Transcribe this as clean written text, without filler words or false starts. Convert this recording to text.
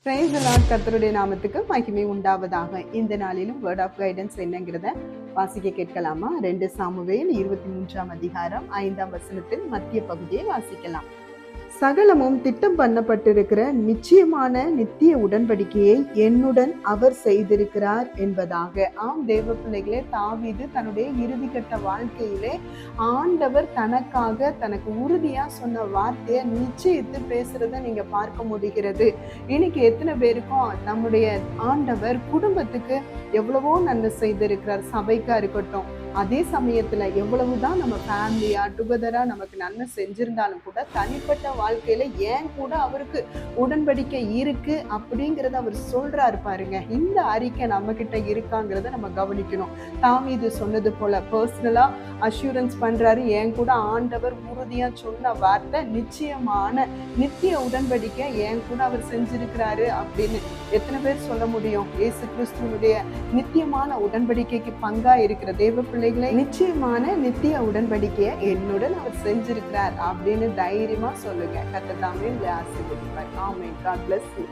Praise the Lord. கர்த்தருடைய நாமத்துக்கு மகிமை உண்டாவதாக. இந்த நாளிலும் வேர்ட் ஆஃப் கைடன்ஸ் என்னங்கிறத வாசிக்க கேட்கலாமா? 2 சாமுவேல் 23ஆம் அதிகாரம் 5ஆம் வசனத்தின் மத்திய பகுதியை வாசிக்கலாம். சகலமும் திட்டம் பண்ணப்பட்டிருக்கிற நிச்சயமான நித்திய உடன்படிக்கையை என்னுடன் அவர் செய்திருக்கிறார் என்பதாக. ஆம் தேவ பிள்ளைகளே, தாவீது தன்னுடைய இறுதிக்கட்ட வாழ்க்கையிலே ஆண்டவர் தனக்காக தனக்கு உறுதியா சொன்ன வார்த்தையை நிச்சயித்து பேசுறத நீங்க பார்க்க முடிகிறது. இன்னைக்கு எத்தனை பேருக்கும் நம்முடைய ஆண்டவர் குடும்பத்துக்கு எவ்வளவோ நன்மை செய்திருக்கிறார். சபைக்கா இருக்கட்டும், அதே சமயத்துல எவ்வளவுதான் நம்ம ஃபேமிலியா டுகெதரா நமக்கு நன்மை செஞ்சிருந்தாலும் கூட தனிப்பட்ட வாழ்க்கையில ஏன் கூட அவருக்கு உடன்படிக்கை இருக்கு அப்படிங்கறத அவர் சொல்றாரு பாருங்க. இந்த அறிக்கை நம்ம கிட்ட இருக்காங்கிறத நம்ம கவனிக்கணும். தாவீது சொன்னது போல பர்சனலா அஷூரன்ஸ் பண்றாரு, என் கூட ஆண்டவர் உறுதியா சொன்ன வார்த்தை நிச்சயமான நித்திய உடன்படிக்கை என் கூட அவர் செஞ்சிருக்கிறாரு அப்படின்னு எத்தனை பேர் சொல்ல முடியும்? இயேசு கிறிஸ்துவனுடைய நித்தியமான உடன்படிக்கைக்கு பங்கா இருக்கிற தேவ பிள்ளைகளை நிச்சயமான நித்திய உடன்படிக்கையை என்னுடன் அவர் செஞ்சிருக்கிறார் அப்படின்னு தைரியமா சொல்லுங்க. கர்த்தர் தாமே உங்களை ஆசீர்வதிப்பார். ஆமென். God bless you.